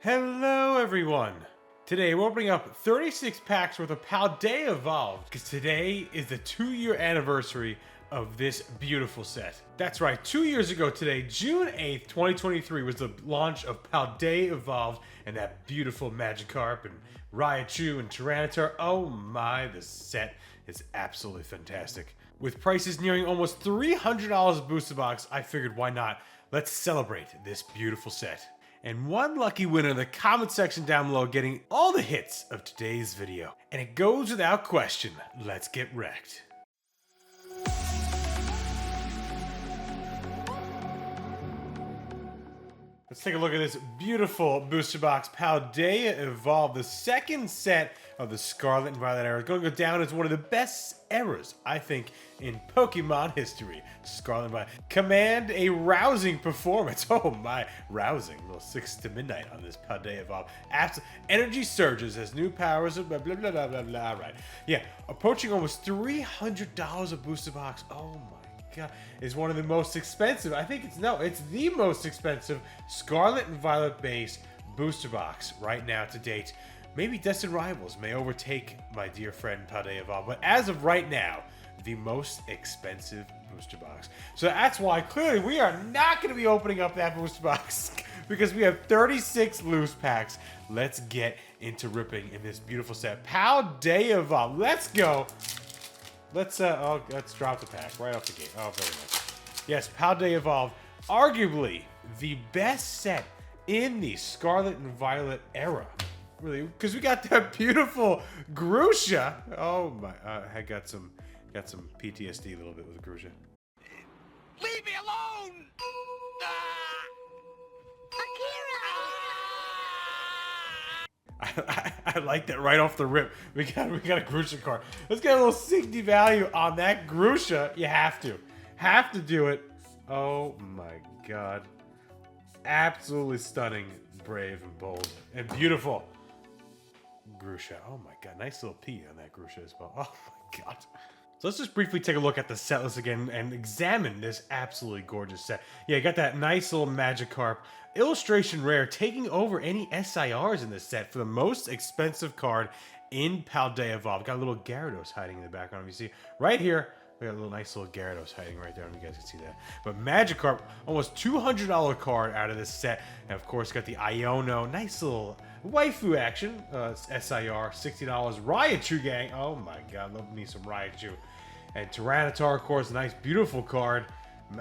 Hello everyone! Today we're opening up 36 packs worth of Paldea Evolved because today is the 2-year anniversary of this beautiful set. That's right, 2 years ago today, June 8th, 2023 was the launch of Paldea Evolved and that beautiful Magikarp and Raichu and Tyranitar. Oh my, this set is absolutely fantastic. With prices nearing almost $300 a booster box, I figured why not? Let's celebrate this beautiful set. And one lucky winner in the comment section down below getting all the hits of today's video. And it goes without question, let's get wrecked. Let's take a look at this beautiful booster box, Paldea Evolved, the second set of the Scarlet and Violet era. It's going to go down as one of the best eras, I think, in Pokemon history. Scarlet and Violet command a rousing performance. Oh my, rousing. A little 6 to midnight on this Paldea Evolved. Energy surges as new powers, blah, blah, blah, blah, blah, blah. Right. Yeah, approaching almost $300 a booster box. Oh my God, is one of the most expensive. I think it's the most expensive Scarlet and Violet base booster box right now to date. Maybe Destined Rivals may overtake my dear friend Paldea Evolved, but as of right now, the most expensive booster box. So that's why clearly we are not going to be opening up that booster box because we have 36 loose packs. Let's get into ripping in this beautiful set. Paldea Evolved. Let's go. Let's drop the pack right off the gate. Oh, very nice. Yes, Paldea Evolved, arguably the best set in the Scarlet and Violet era. Really, because we got that beautiful Grusha. Oh my, I got some PTSD a little bit with Grusha. Leave me alone! I like that right off the rip. We got a Grusha card. Let's get a little safety value on that Grusha. You have to do it. Oh my God, absolutely stunning, brave and bold and beautiful Grusha. Oh my God, nice little P on that Grusha as well. Oh my God. So let's just briefly take a look at the set list again and examine this absolutely gorgeous set. Yeah, you got that nice little Magikarp. Illustration rare, taking over any SIRs in this set for the most expensive card in Paldea Evolved. Got a little Gyarados hiding in the background. You see right here, we got a little nice little Gyarados hiding right there. I don't know if you guys can see that. But Magikarp, almost $200 card out of this set. And of course, got the Iono, nice little waifu action. SIR, $60. Raichu gang. Oh my God, love me some Raichu. And Tyranitar, of course, a nice, beautiful card.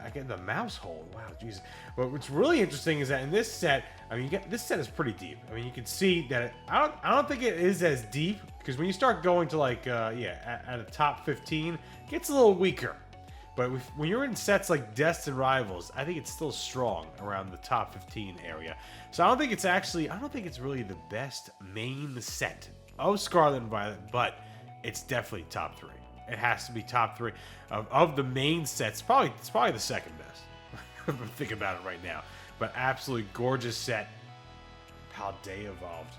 Again, the mouse hole. Wow, Jesus. But what's really interesting is that in this set, I mean, this set is pretty deep. I mean, you can see that I don't think it is as deep because when you start going to like, at a top 15, it gets a little weaker. But when you're in sets like Destined Rivals, I think it's still strong around the top 15 area. So I don't think it's really the best main set of Scarlet and Violet, but it's definitely top 3. It has to be top 3 of the main sets. It's probably the second best. Think about it right now. But absolutely gorgeous set. Paldea Evolved.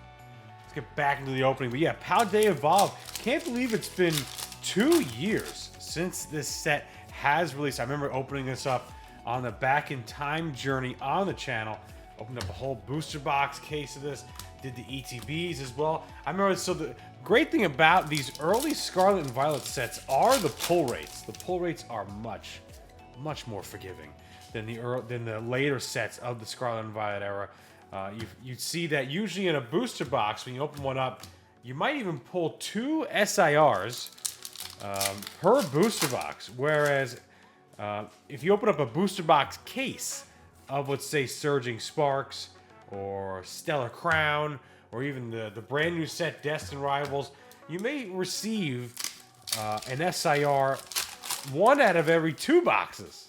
Let's get back into the opening. But yeah, Paldea Evolved. Can't believe it's been 2 years since this set has released. I remember opening this up on the Back in Time journey on the channel. Opened up a whole booster box case of this. Did the ETBs as well. I remember, so the great thing about these early Scarlet and Violet sets are the pull rates. The pull rates are much, much more forgiving than the later sets of the Scarlet and Violet era. You'd see that usually in a booster box, when you open one up, you might even pull 2 SIRs per booster box. Whereas if you open up a booster box case of, let's say, Surging Sparks, or Stellar Crown, or even the brand new set Destined Rivals, you may receive an SIR 1 out of every 2 boxes.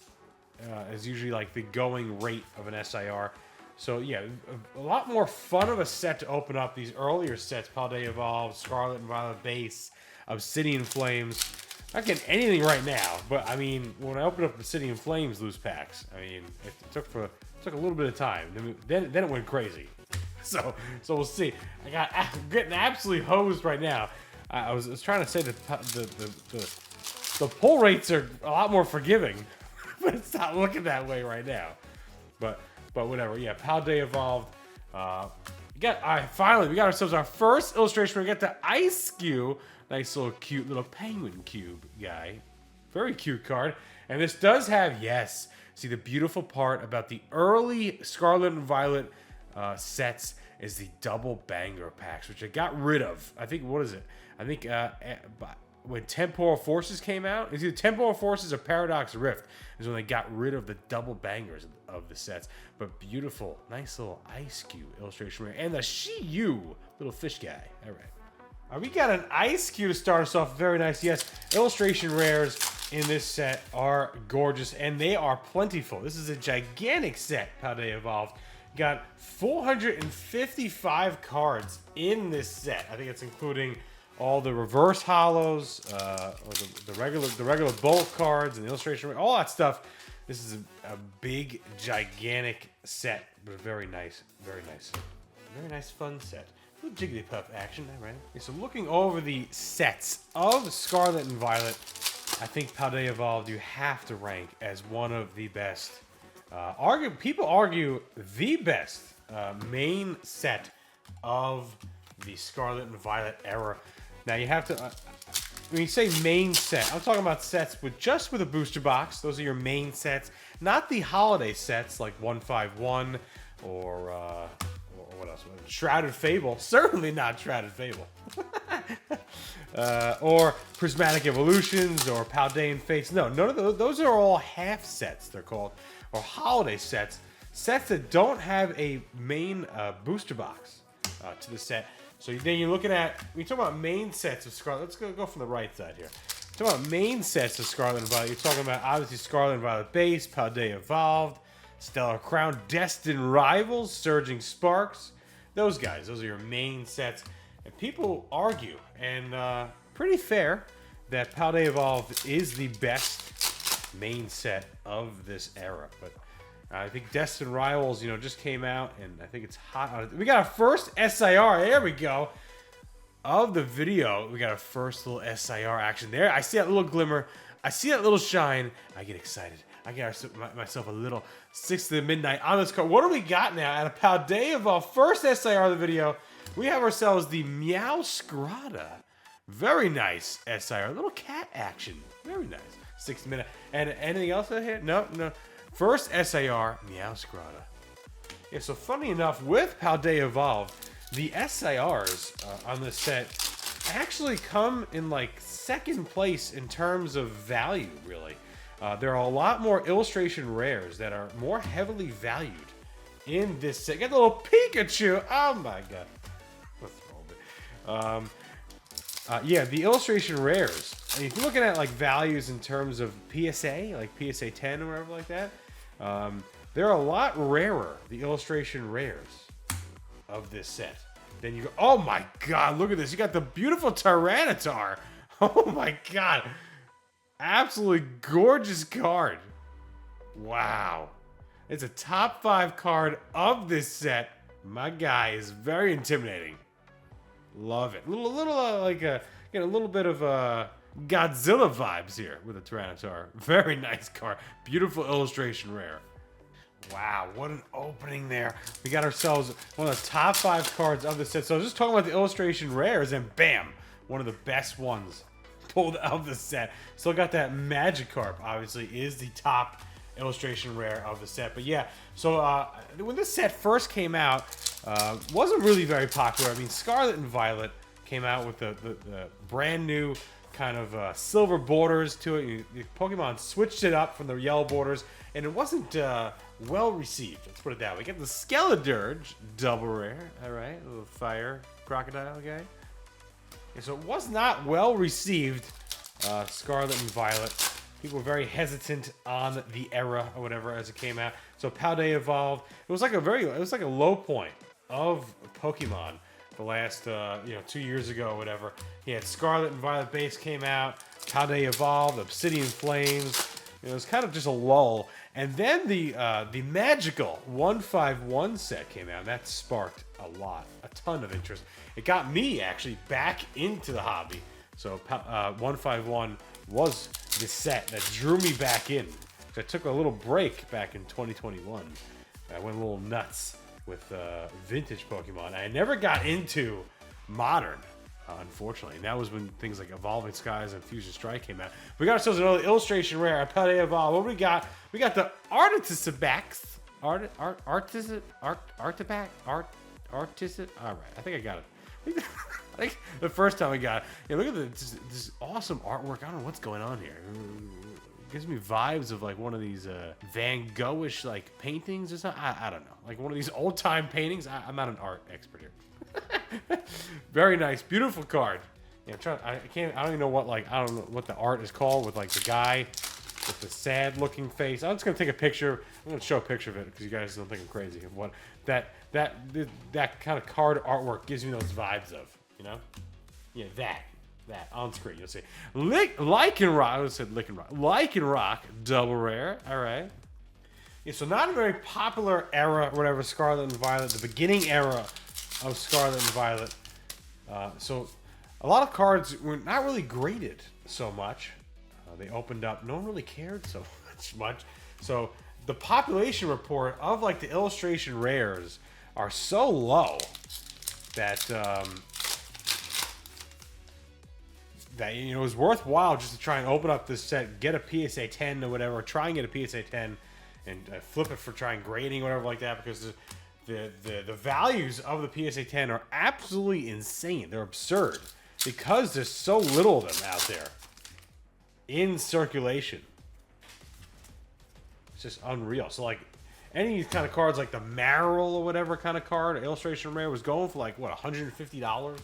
Is usually like the going rate of an SIR. So yeah, a lot more fun of a set to open up these earlier sets. Paldea Evolved, Scarlet and Violet base, Obsidian Flames. Not getting anything right now, but I mean, when I opened up Obsidian Flames loose packs, I mean, it took a little bit of time. Then it went crazy. So we'll see. I'm getting absolutely hosed right now. I was trying to say that the pull rates are a lot more forgiving, but it's not looking that way right now. But whatever. Yeah, Paldea Evolved. Finally, we got ourselves our first illustration. We got the Ice Cube. Nice little cute little penguin cube guy. Very cute card. And this does have, yes, see the beautiful part about the early Scarlet and Violet sets is the double banger packs, which I got rid of. I think, what is it? I think when Temporal Forces came out, it's either Temporal Forces or Paradox Rift is when they got rid of the double bangers of the sets. But beautiful, nice little Ice Cube illustration rare. And the Shiyu, little fish guy. All right. We got an Ice Cube to start us off. Very nice. Yes, illustration rares in this set are gorgeous, and they are plentiful. This is a gigantic set, Paldea Evolved. Got 455 cards in this set. I think it's including all the reverse hollows, or the regular bulk cards and the illustration, all that stuff. This is a big, gigantic set, but very nice, very nice, fun set. A little Jigglypuff action, right? Okay, so looking over the sets of Scarlet and Violet, I think Paldea Evolved you have to rank as one of the best. People argue the best main set of the Scarlet and Violet era. Now you have to, when you say main set, I'm talking about sets with a booster box. Those are your main sets, not the holiday sets like 151 or what else? Shrouded Fable. Certainly not Shrouded Fable. Or Prismatic Evolutions or Paldean Fates. No, none of those. Those are all half sets, they're called. Or holiday sets. Sets that don't have a main booster box to the set. So then you're looking at, when you talk about main sets of Scarlet, let's go from the right side here. Talk about main sets of Scarlet and Violet. You're talking about obviously Scarlet and Violet Base, Paldea Evolved, Stellar Crown, Destined Rivals, Surging Sparks. Those guys, those are your main sets. And people argue, and pretty fair, that Paldea Evolved is the best main set of this era. But I think Destined Rivals, just came out, and I think it's hot. We got our first SIR. There we go. Of the video, we got our first little SIR action there. I see that little glimmer. I see that little shine. I get excited. I get myself a little 6 to the midnight on this card. What do we got now? At a Paldea Evolved first SIR of the video, we have ourselves the Meowscarada. Very nice SIR. A little cat action. Very nice. 6 minute. And anything else out here? No. First SIR, Meowscarada. Yeah, so funny enough, with Paldea Evolved, the SIRs on this set actually come in like second place in terms of value, really. There are a lot more illustration rares that are more heavily valued in this set. Get the little Pikachu. Oh my god. Let's roll it. Yeah, the illustration rares. If you're looking at like values in terms of PSA, like PSA 10 or whatever like that, they're a lot rarer, the illustration rares of this set. Then you go, oh my god, look at this. You got the beautiful Tyranitar. Oh my god. Absolutely gorgeous card. Wow. It's a top 5 card of this set. My guy is very intimidating. Love it. A little bit of Godzilla vibes here with a Tyranitar. Very nice card. Beautiful illustration rare. Wow, what an opening there. We got ourselves one of the top 5 cards of the set. So I was just talking about the illustration rares, and bam, one of the best ones pulled out of the set. Still got that Magikarp, obviously, is the top illustration rare of the set. But yeah, so when this set first came out, wasn't really very popular. I mean, Scarlet and Violet came out with the brand new kind of silver borders to it. Pokemon switched it up from the yellow borders, and it wasn't well received. Let's put it that way. We got the Skeledirge, double rare. All right, a little fire crocodile guy. Okay, so it was not well received. Scarlet and Violet. People were very hesitant on the era or whatever as it came out. So Paldea Evolved. It was like a low point of Pokemon the last 2 years ago or whatever. He had Scarlet and Violet base came out, Paldea Evolved, Obsidian Flames. It was kind of just a lull. And then the magical 151 set came out, and that sparked a ton of interest. It got me actually back into the hobby. So 151 was the set that drew me back in. I took a little break back in 2021. I went a little nuts with vintage Pokemon. I never got into modern, unfortunately. And that was when things like Evolving Skies and Fusion Strike came out. We got ourselves another illustration rare, Paldea Evolved. What do we got? We got the Artifact. Artifact? All right, I think I got it. I think the first time we got it. Yeah, look at this awesome artwork. I don't know what's going on here. It gives me vibes of like one of these Van Gogh-ish like paintings or something. I don't know. Like one of these old time paintings. I'm not an art expert here. Very nice, beautiful card. Yeah, I don't even know what I don't know what the art is called with like the guy with the sad looking face. I'm just gonna take a picture. I'm gonna show a picture of it because you guys don't think I'm crazy. Of what that kind of card artwork gives me those vibes of, you know? Yeah, that on screen you'll see. Lycanroc. I would have said Lycanroc. Lycanroc double rare. All right. Yeah, so not a very popular era, or whatever. Scarlet and Violet, the beginning era of Scarlet and Violet. So a lot of cards were not really graded so much. They opened up. No one really cared so much. So the population report of like the illustration rares are so low that that it was worthwhile just to try and open up this set, get a PSA 10 or whatever, try and get a PSA 10 and flip it for trying grading or whatever like that, because the values of the PSA 10 are absolutely insane. They're absurd because there's so little of them out there in circulation. It's just unreal. So like any of these kind of cards, like the Marill or whatever kind of card, illustration rare, was going for like what, $150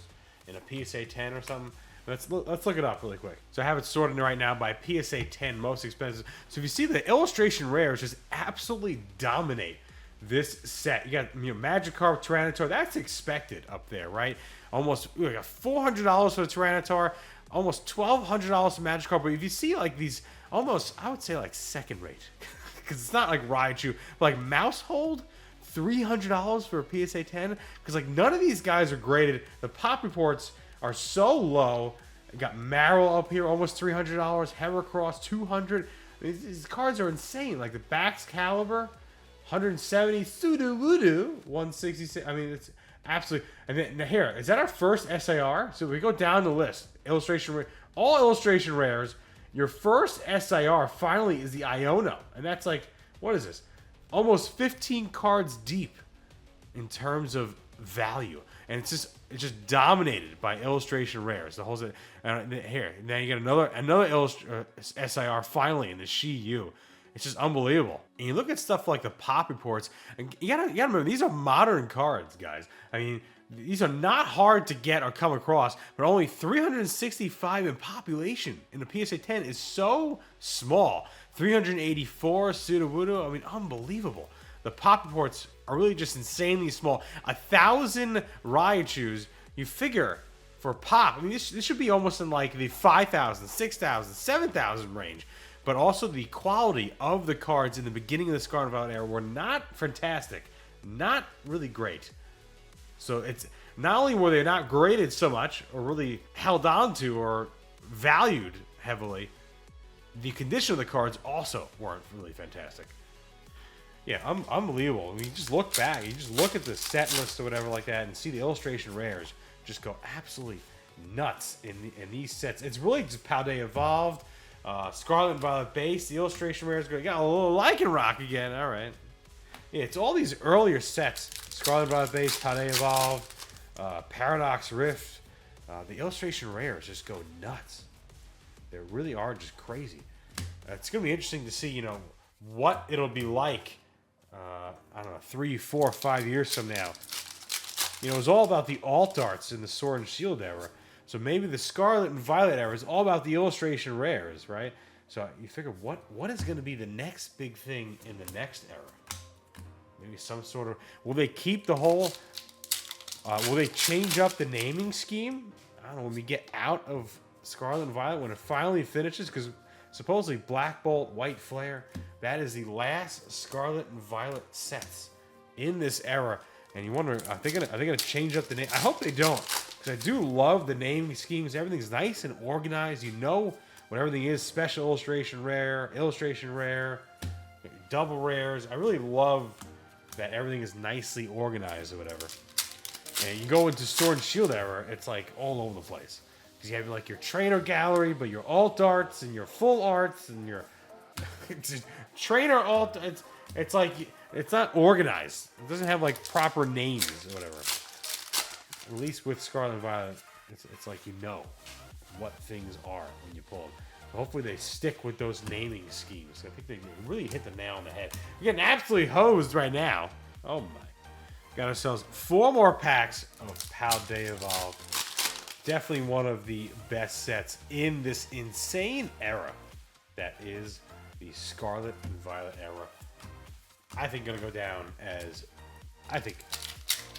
in a PSA 10 or something. Let's look it up really quick. So I have it sorted right now by PSA 10 most expensive. So if you see the illustration rares just absolutely dominate this set. You got Magikarp, Tyranitar. That's expected up there, right? Almost we got $400 for the Tyranitar, almost $1,200 for Magikarp. But if you see like these, almost I would say like second rate, because it's not like Raichu, but like Mousehold, $300 for a PSA 10. Because like none of these guys are graded. The pop reports are so low. You got Marill up here, almost $300. Heracross, $200. These cards are insane. Like the Baxcalibur, $170. Sudowoodo, $166. I mean, it's absolutely. And then now here, is that our first SIR? So we go down the list. All illustration rares. Your first SIR finally is the Iono, and that's like, what is this? Almost 15 cards deep in terms of value, and it's just dominated by illustration rares. The whole here now you get another SIR finally in the Shi-Yu. It's just unbelievable. And you look at stuff like the pop reports, and you gotta remember these are modern cards, guys. I mean, these are not hard to get or come across, but only 365 in population in the PSA 10 is so small. 384 Sudowoodo. I mean, unbelievable. The pop reports are really just insanely small. 1,000 Raichus, you figure for pop. I mean, this should be almost in like the 5,000, 6,000, 7,000 range. But also the quality of the cards in the beginning of the Scarlet and Violet era were not fantastic, not really great. So it's not only were they not graded so much or really held on to or valued heavily, the condition of the cards also weren't really fantastic. Yeah, unbelievable. I mean, you just look back, you just look at the set list or whatever like that and see the illustration rares just go absolutely nuts in these sets. It's really just Paldea Evolved, Scarlet and Violet base, the illustration rares go, you got a little Lycanroc again, all right. Yeah, it's all these earlier sets. Scarlet and Violet base, Paldea Evolved, Paradox Rift. The illustration rares just go nuts. They really are just crazy. It's going to be interesting to see, what it'll be like, I don't know, 3, 4, 5 years from now. It was all about the alt arts in the Sword and Shield era. So maybe the Scarlet and Violet era is all about the illustration rares, right? So you figure, what is going to be the next big thing in the next era? Maybe some sort of... Will they keep the whole... will they change up the naming scheme? I don't know, when we get out of Scarlet and Violet, when it finally finishes, because supposedly Black Bolt, White Flare, that is the last Scarlet and Violet sets in this era. And you wonder, are they gonna change up the name? I hope they don't, because I do love the naming schemes. Everything's nice and organized. You know what everything is. Special illustration rare, double rares. I really love that everything is nicely organized or whatever. And you go into Sword and Shield era, it's like all over the place. Because you have like your trainer gallery, but your alt arts and your full arts and your trainer alt. It's like, it's not organized. It doesn't have like proper names or whatever. At least with Scarlet and Violet, it's like you know what things are when you pull them. So hopefully they stick with those naming schemes. I think they really hit the nail on the head. We're getting absolutely hosed right now. Oh my. Got ourselves 4 more packs of Paldea Evolved. Definitely one of the best sets in this insane era that is the Scarlet and Violet era. I think gonna go down as, I think,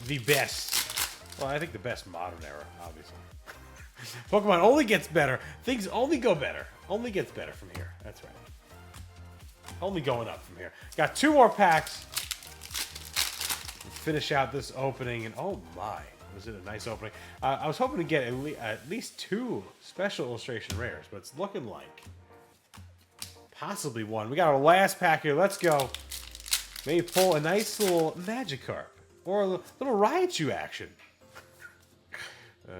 the best. Well, I think the best modern era, obviously. Pokemon only gets better. Things only go better. Only gets better from here. That's right. Only going up from here. Got 2 more packs. Finish out this opening, and oh my, was it a nice opening. I was hoping to get at least 2 special illustration rares, but it's looking like possibly 1. We got our last pack here. Let's go. Maybe pull a nice little Magikarp or a little Raichu action. All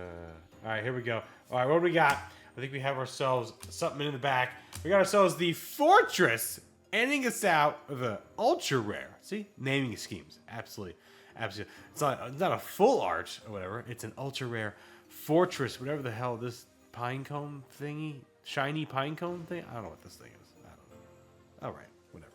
right, here we go. All right, what do we got? I think we have ourselves something in the back. We got ourselves the Fortress, ending us out with an ultra rare. See, naming schemes, absolutely. Absolutely. It's not a full art or whatever. It's an ultra rare Fortress, whatever the hell this pinecone thingy, shiny pinecone thing. I don't know what this thing is. I don't know. All right, whatever.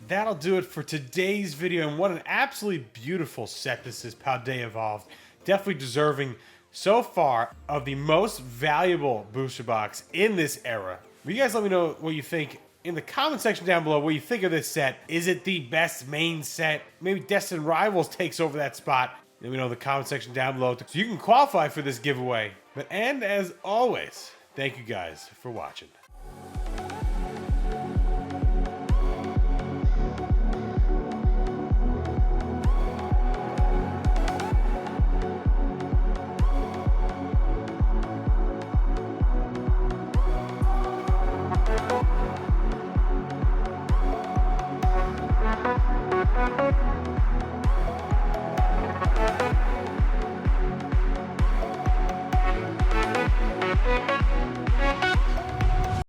That'll do it for today's video. And what an absolutely beautiful set this is, Paldea Evolved. Definitely deserving so far of the most valuable booster box in this era. Will you guys let me know what you think in the comment section down below, what you think of this set. Is it the best main set? Maybe Destined Rivals takes over that spot. Let me know in the comment section down below so you can qualify for this giveaway. And as always, thank you guys for watching.